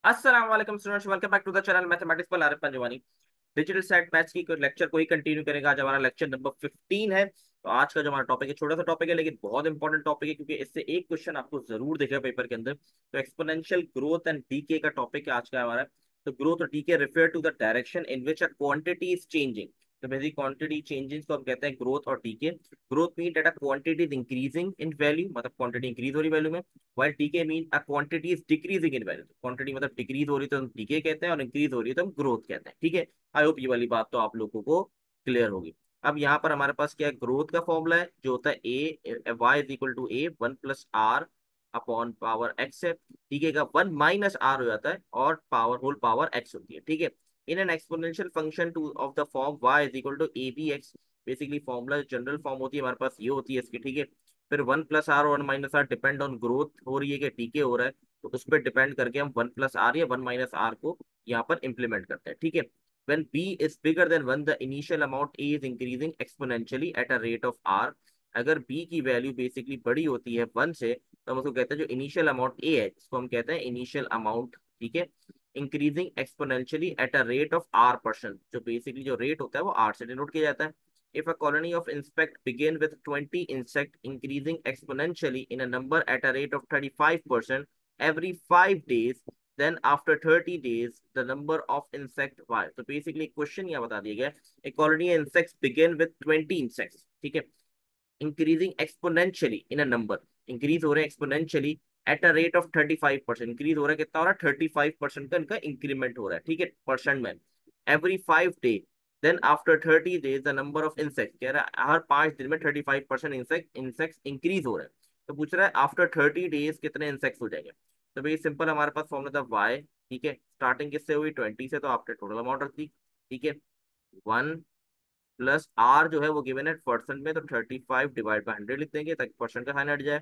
अस्सलाम वालेकुम students, welcome back to the channel mathematics पर Arif Panjwani. Digital set maths की लेक्चर को ही कंटिन्यू करेगा। आज हमारा लेक्चर नंबर 15 है। तो आज का जो हमारा टॉपिक है, छोटा सा टॉपिक है लेकिन बहुत इंपॉर्टेंट टॉपिक है, क्योंकि इससे एक क्वेश्चन आपको जरूर दिखेगा पेपर के अंदर। तो एक्सपोनेंशियल ग्रोथ एंड डीके का टॉपिक है आज का हमारा। तो ग्रोथ और decay refer to the direction in which a quantity is changing. तो बेसिक क्वांटिटी चेंजिंग को हम कहते हैं ग्रोथ और decay. Growth mean that a quantity is increasing in value, मतलब क्वांटिटी इंक्रीज हो रही वैल्यू में। While decay mean a quantity is decreasing in value. Quantity मतलब डिक्रीज हो रही है तो हम डीके कहते हैं, और इंक्रीज हो रही है तो हम ग्रोथ कहते हैं। ठीक है। आई होप ये वाली बात तो आप लोगों को क्लियर होगी। अब यहाँ पर हमारे पास क्या है, ग्रोथ का फॉर्मूला है जो होता है A Y is equal to A one plus R upon power X है। ठीक है, वन माइनस आर हो जाता है और पावर होल पावर एक्स होती है। ठीक है। In an exponential function to of the form Y is equal to A B X. Basically formula general form होती है हमारे पास, ये होती है इसकी। ठीक है। फिर one plus R one minus R depend on growth हो रही है कि डीके हो रहा है, तो उस पर डिपेंड करके हम वन प्लस आर या वन माइनस आर को यहाँ पर इंप्लीमेंट करते हैं। ठीक है। when b is bigger than 1 the initial amount a is increasing exponentially at a rate of r। अगर b की वैल्यू बेसिकली बड़ी होती है 1 से, तो हम उसको कहते हैं जो इनिशियल अमाउंट a है इसको हम कहते हैं इनिशियल अमाउंट। ठीक है। Increasing exponentially at a rate of r%, जो बेसिकली जो रेट होता है वो r से डिनोट किया जाता है। If a colony of insect begin with 20 insect increasing exponentially in a number at a rate of 35% every 5 days, then after 30 days the number of insect y। तो basically question यहाँ बता दिया गया है, a colony of insects begin with 20 insects। ठीक है। Increasing exponentially in a number, increase हो रहे हैं exponentially at a rate of 35%। Increase हो रहा है, कितना हो रहा है, 35% का इनका इंक्रीमेंट हो रहा है। ठीक है, परसेंट में। Every 5 day, then after 30 days the number of insect, कह रहा है हर 5 दिन में 35% इंसेक्ट्स इंक्रीज हो रहे हैं। तो पूछ रहा है आफ्टर 30 डेज कितने इंसेक्ट्स हो जाएंगे। तो भाई सिंपल, हमारे पास फॉर्मूला था वाई। ठीक है, स्टार्टिंग किससे हुई, 20 से, तो आपने टोटल अमाउंट रख दी। ठीक है। वन प्लस आर जो है वो गिवन है परसेंट में, तो 35 डिवाइड बाई 100 लिख देंगे ताकि परसेंट का साइन हट जाए।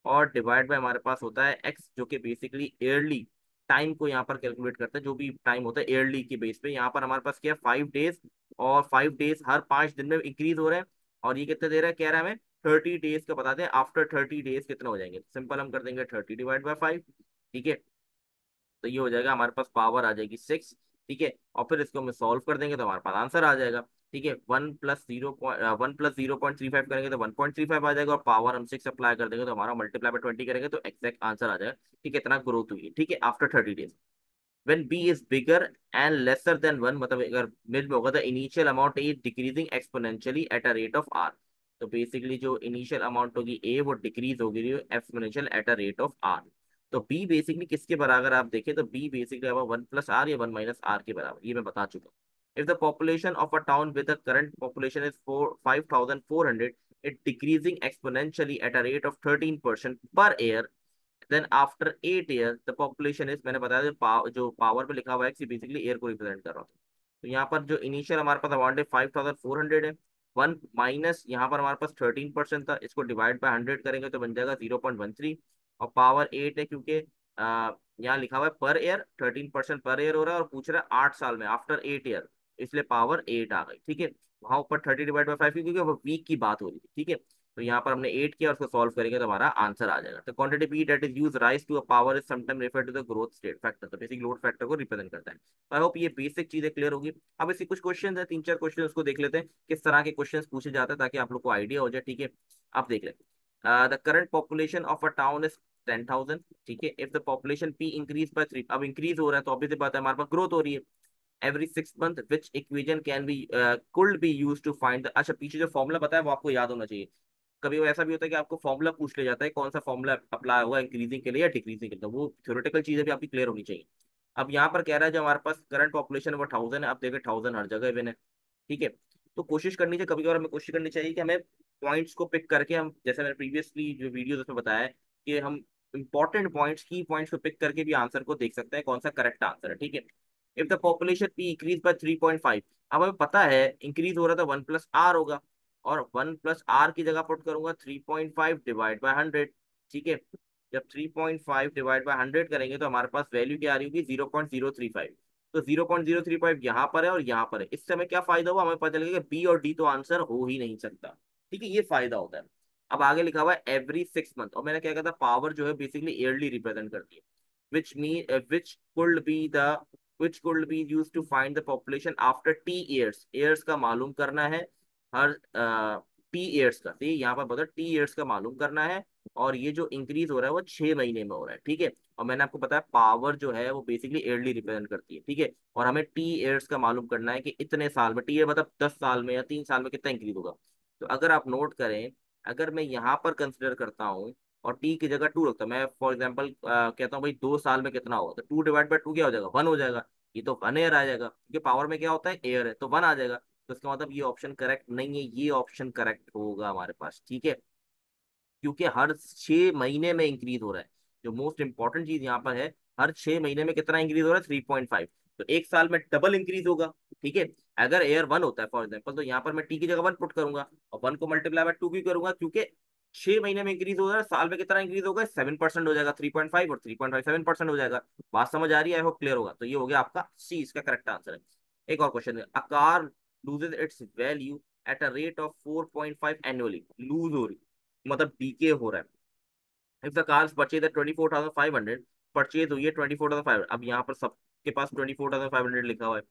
और डिवाइड बाय हमारे पास होता है एक्स, जो कि बेसिकली ईयरली टाइम को यहाँ पर कैलकुलेट करता है, जो भी टाइम होता है ईयरली के बेस पे। यहाँ पर हमारे पास क्या है, 5 डेज, और 5 डेज हर 5 दिन में इंक्रीज हो रहे हैं। और ये कितने दे रहा है, कह रहा है हमें 30 डेज का बता दें, आफ्टर 30 डेज कितने हो जाएंगे। सिंपल हम कर देंगे 30 डिवाइड बाई 5। ठीक है। तो ये हो जाएगा, हमारे पास पावर आ जाएगी 6। ठीक है। और फिर इसको हम सॉल्व कर देंगे तो हमारे पास आंसर आ जाएगा। ठीक है, वन प्लस 0.35 करेंगे तो 1.35 आ जाएगा, और पावर हम 6 अप्लाई कर देंगे तो हमारा मल्टीप्लाई बाय 20 करेंगे तो एक्जैक्ट आंसर आ जाएगा। ठीक है, इतना ग्रोथ हुई है। ठीक है, after 30 days. when b is bigger and lesser than 1, मतलब अगर मिड में होगा तो initial amount A decreasing exponentially at a rate of R. तो बेसिकली जो इनिशियल अमाउंट होगी ए वो डिक्रीज होगी exponential at a rate of R. तो बी बेसिकली किसके बराबर आप देखें तो बी बेसिकली अब वन प्लस आर या वन माइनस आर के बराबर, ये मैं बता चुका हूँ। If the population of a town with the current population is 5400, it decreasing exponentially at a rate of 13% per year, then after 8 year the population is, मैंने बताया जो पावर पे लिखा हुआ है बेसिकली एयर को रिप्रेजेंट कर रहा हूँ। तो यहाँ पर जो इनिशियल हमारे पास अमाउंट है 5400 है। वन माइनस यहाँ पर हमारे पास 13% था, इसको डिवाइड बाय 100 करेंगे तो बन जाएगा 0.13। और पावर 8 है, क्योंकि यहाँ लिखा हुआ है पर ईयर, 13% पर ईयर हो रहा है, और पूछ रहा है 8 साल में आफ्टर 8 ईयर, इसलिए पावर 8 आ गई। ठीक है। वहां ऊपर 30 डिवाइड बाई 5 क्योंकि वो वीक की बात हो रही थी। ठीक है। तो यहाँ पर हमने 8 किया और उसको सॉल्व करेंगे तो हमारा आंसर आ जाएगा। तो quantity P that is use raise to a power is sometime refer to the growth state factor. तो बेसिक लोड फैक्टर को रिप्रेजेंट करता है। आई होप ये बेसिक चीजें क्लियर होगी। अब इसके कुछ क्वेश्चन है, 3-4 क्वेश्चन उसको देख लेते हैं किस तरह के क्वेश्चन पूछे जाते हैं, ताकि आप लोग को आइडिया हो जाए। ठीक है। आप देख लेते हैं, the current population of a town is 10,000। ठीक है। If the population P increase by 3, अब इंक्रीज हो रहा है तो ऑब्वियसली बात है हमारे पास ग्रोथ हो रही है। Every 6 month which equation can be could be use to find the, अच्छा पीछे जो फॉर्मूला बताया वो आपको याद होना चाहिए। कभी वो ऐसा भी होता है कि आपको फॉर्मूला पूछ लिया जाता है, कौन सा फॉर्मूला अप्लाई होगा इंक्रीजिंग के लिए या डिक्रीजिंग के लिए, तो वो थ्योरेटिकल चीजें भी आपकी क्लियर होनी चाहिए। अब यहाँ पर कह रहा है जो हमारे पास करंट पॉपुलेशन है वो 1000 है। अब देखिए 1000 हर जगह इवन है। ठीक है। तो कोशिश करनी चाहिए, कभी कभार हमें कोशिश करनी चाहिए कि हमें पॉइंट्स को पिक करके, हम जैसे मैंने प्रीवियसली जो वीडियो उसमें बताया है कि हम इंपॉर्टेंट पॉइंट्स की पॉइंट्स को पिक करके भी आंसर को देख सकते हैं कौन सा करेक्ट आंसर है। ठीक है। If the population P increase by 3.5, अब हमें पता है इंक्रीज हो रहा था 1 प्लस आर होगा, और 1 प्लस आर की जगह पुट करूंगा 3.5 डिवाइड बाय 100। ठीक है। जब 3.5 डिवाइड बाय 100 करेंगे तो हमारे पास वैल्यू क्या आ रही होगी, 0.035। तो 0.035 यहाँ पर है और यहाँ पर है, इससे हमें क्या फायदा हुआ, हमें पता चलेगा कि बी और डी तो आंसर हो ही नहीं सकता। ठीक है, ये फायदा होता है। अब आगे लिखा हुआ है एवरी 6 मंथ, और मैंने क्या कहा था पावर जो है बेसिकली ईयरली रिप्रेजेंट करती है। which mean which could be used to find the population after t years. years का मालूम करना है हर टी ईयर्स का, ठीक है, यहाँ पर बता टी ईयर्स का मालूम करना है। और ये जो इंक्रीज हो रहा है वो 6 महीने में हो रहा है, ठीक है। और मैंने आपको बताया पावर जो है वो बेसिकली ईयरली रिप्रेजेंट करती है, ठीक है। और हमें टी ईयर्स का मालूम करना है कि इतने साल में, टी ईयर मतलब 10 साल में या 3 साल में कितना इंक्रीज होगा। तो अगर आप नोट करें, अगर मैं यहाँ पर कंसिडर करता हूँ और टी की जगह टू रखता हूँ, मैं फॉर एग्जाम्पल कहता हूँ भाई 2 साल में कितना होगा, तो 2/2 क्या हो जाएगा, 1 हो जाएगा। ये तो 1 ईयर आ जाएगा, क्योंकि पावर में क्या होता है, एयर है, तो 1 आ जाएगा। तो इसका मतलब ये ऑप्शन करेक्ट नहीं है, ये ऑप्शन करेक्ट होगा हमारे पास, ठीक है। क्योंकि हर 6 महीने में इंक्रीज हो रहा है। जो मोस्ट इंपॉर्टेंट चीज यहाँ पर है, हर 6 महीने में कितना इंक्रीज हो रहा है, 3.5। तो एक साल में डबल इंक्रीज होगा, ठीक है। अगर एयर 1 होता है फॉर एग्जाम्पल, तो यहाँ पर मैं टी की जगह 1 पुट करूंगा और 1 को मल्टीप्लाई बाय 2 भी करूंगा, क्योंकि 6 महीने में इंक्रीज हो रहा है, साल में कितना इंक्रीज होगा, 7% हो जाएगा, 3.5 और 3.5 7% हो जाएगा। बात समझ आ रही है, आई होप क्लियर होगा। तो ये हो गया आपका सी, इसका करेक्ट आंसर है। एक और क्वेश्चन है, a car loses its value at a rate of 4.5 annually, lose हो रही मतलब डीके हो रहा है। If the cars purchase at 24,500, purchase हुई है 24,500, अब यहाँ पर सबके पास 24,500 लिखा हुआ है।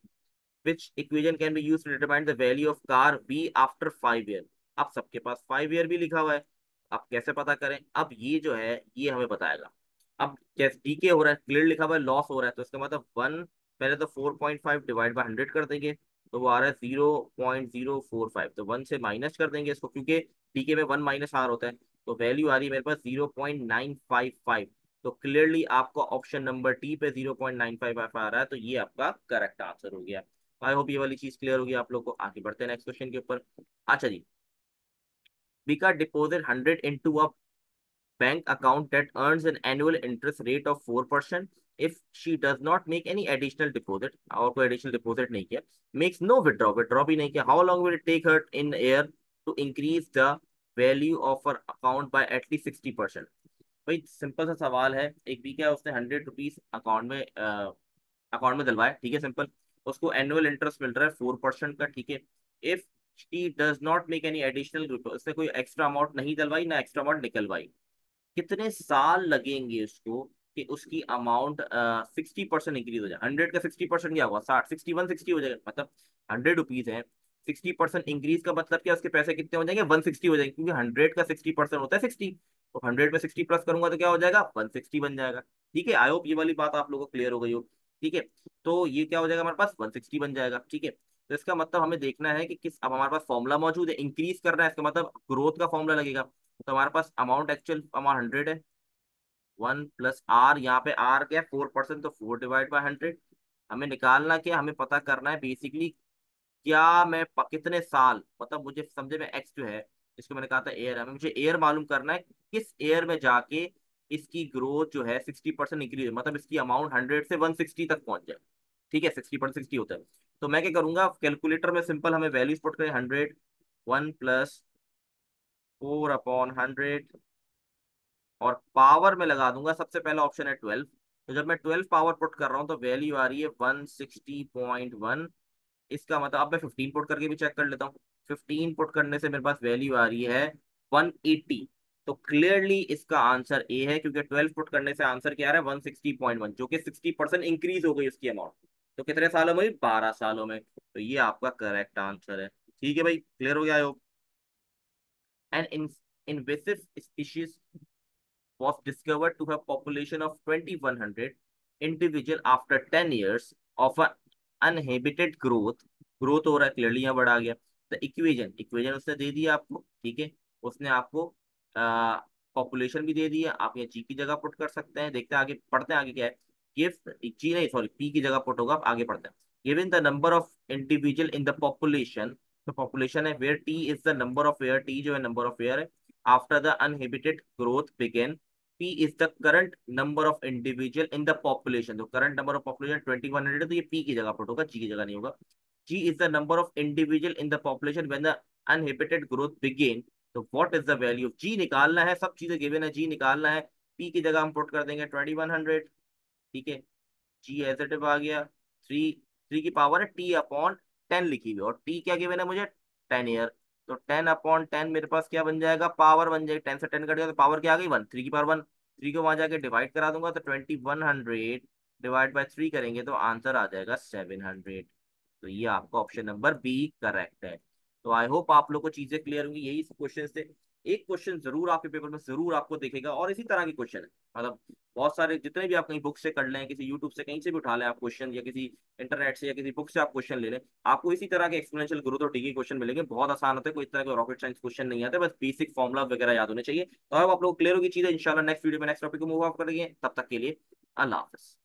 Which equation can be use to determine the value of car B after 5 year. अब सबके पास 5 ईयर भी लिखा हुआ है, अब कैसे पता करें, अब ये जो है ये हमें बताएगा। अब जैसे डीके हो रहा है, क्लियर लिखा हुआ है, लॉस हो रहा है, तो इसका मतलब 1, पहले तो 4.5 डिवाइड बाय 100 कर देंगे, तो वो आ रहा है 0.045। तो 1 से माइनस कर देंगे इसको, क्योंकि डीके में 1 माइनस आर होता है। तो वैल्यू आ रही है मेरे पास 0.955। तो क्लियरली आपको ऑप्शन नंबर टी पे 0.955 आ रहा है, तो ये आपका करेक्ट आंसर हो गया। आई होप ये वाली चीज क्लियर होगी आप लोग को। आगे बढ़ते हैं नेक्स्ट क्वेश्चन के ऊपर। अच्छा जी, Vika deposit 100 into a bank account that earns an annual interest rate of 4% if she does not make any additional deposit, और कोई additional deposit नहीं किया, makes no withdraw भी नहीं किया, how long will it take her in year to increase the value of her account by at least 60%? भाई simple सा सवाल है, एक भी क्या उसने 100 रुपीज अकाउंट में डलवाया, ठीक है, सिंपल। उसको एनुअल इंटरेस्ट मिल रहा है 4% का, ठीक है। If she does not make any additional, उसने कोई एक्स्ट्रा अमाउंट नहीं डलवाई ना एक्स्ट्रा अमाउंट निकलवाई, कितने साल लगेंगे उसको कि उसकी अमाउंट 60% इंक्रीज हो जाए। 100 का 60% क्या होगा, 60, 61, 60 हो जाएगा, मतलब 100 रुपीज है, 60% इंक्रीज का मतलब क्या, उसके पैसे कितने हो जाएंगे, 160 हो जाएंगे, क्योंकि 100 का 60% होता है 60। तो 100 में 60 प्लस करूंगा तो क्या हो जाएगा, 160 बन जाएगा, ठीक है। आई होप ये वाली बात आप लोगों को क्लियर हो गई हो, ठीक है। तो ये क्या हो जाएगा हमारे पास, 160 बन जाएगा, ठीक है। तो इसका मतलब हमें देखना है कि किस, अब हमारे पास फॉर्मूला मौजूद है, इंक्रीज करना है, इसका मतलब ग्रोथ का फॉर्मूला लगेगा। तो हमारे पास अमाउंट, एक्चुअल अमाउंट 100 है, 1 प्लस आर, यहाँ पे आर क्या है, 4%, तो 4/100। हमें निकालना क्या, हमें पता करना है बेसिकली क्या मैं कितने साल, मतलब मुझे समझे में एक्स जो है, इसको मैंने कहा था एयर, हमें मुझे एयर मालूम करना है, किस एयर में जाके इसकी ग्रोथ जो है 60% इंक्रीज, मतलब इसकी अमाउंट 100 से 160 तक पहुंच जाए, ठीक है। 60% 60 होता है। तो मैं क्या करूंगा, कैलकुलेटर में सिंपल हमें वैल्यूज पुट करें, 100, 1+4/100, और पावर में लगा दूंगा, सबसे पहला ऑप्शन है 12। तो जब मैं 12 पावर पुट कर रहा हूँ तो वैल्यू आ रही है 160.1। इसका मतलब अब मैं 15 पुट करके भी चेक कर लेता हूँ, 15 पुट करने से मेरे पास वैल्यू आ रही है 180। तो क्लियरली इसका आंसर ए है, क्योंकि 12 पुट करने से आंसर क्या आ रहा है, 160.1, जो कि 60% इंक्रीज हो गई उसकी अमाउंट। तो कितने सालों में, 12 सालों में। तो ये आपका करेक्ट आंसर है, ठीक है भाई, क्लियर हो गया हो। An invasive species was discovered to have population of 2100 individual after 10 years of a uninhibited growth। Growth हो रहा है, क्लियरली यहाँ बढ़ा गया। द इक्वेशन, इक्वेशन उसने दे दिया आपको, ठीक है। उसने आपको पॉपुलेशन भी दे दिया, आप यहाँ जी की जगह पुट कर सकते हैं। देखते हैं आगे, पढ़ते हैं आगे क्या है। गिव, जी नहीं सॉरी, पी की जगह पुट होगा, आप आगे पढ़ते हैं। Given the number of individual in the population, तो पॉपुलेशन है where T is the number of year, T जो है नंबर ऑफ एयर है, after the uninhibited growth began. P is the current number of individual in the population, तो current number of population 2100 है, तो ये P की जगह पर होगा, G की जगह नहीं होगा। G is the number of individual in the population when the uninhibited growth begin। तो what is the value of G निकालना है, सब चीजें गिवन है, G निकालना है। P की जगह हम पुट कर देंगे 2100, ठीक है। G एज इट आ गया, 3 की पावर है T/10 लिखी हुई, और T क्या गिवन है मुझे, 10 ईयर। तो 10/10 मेरे पास क्या बन जाएगा, पावर बन जाएगी, 10 से 10 कट गया तो पावर क्या आ गई, 1, 3 की पावर 1। 3 को वहां जाके डिवाइड करा दूंगा तो 2100 डिवाइड बाय 3 करेंगे तो आंसर आ जाएगा 700। तो ये आपका ऑप्शन नंबर बी करेक्ट है। तो आई होप आप लोग को चीजें क्लियर होंगी, यही क्वेश्चन से एक क्वेश्चन जरूर आपके पेपर में जरूर आपको दिखेगा, और इसी तरह के क्वेश्चन है, मतलब बहुत सारे जितने भी आप कहीं बुक से कर लें, किसी यूट्यूब से कहीं से भी उठा लें आप क्वेश्चन, या किसी इंटरनेट से या किसी बुक से आप क्वेश्चन ले लें, आपको इसी तरह के एक्सपोनेंशियल ग्रोथ और डी क्वेश्चन मिलेंगे। बहुत आसान होते हैं, कोई इस तरह के रॉकेट साइंस क्वेश्चन नहीं आते, बस बेसिक फॉर्मुला वगैरह याद होने चाहिए। तो अब आप लोग क्लियर होगी चीजें, इंशाल्लाह नेक्स्ट वीडियो में नेक्स्ट टॉपिक को मूव ऑफ करेंगे। तब तक के लिए अल्लाह हाफिज।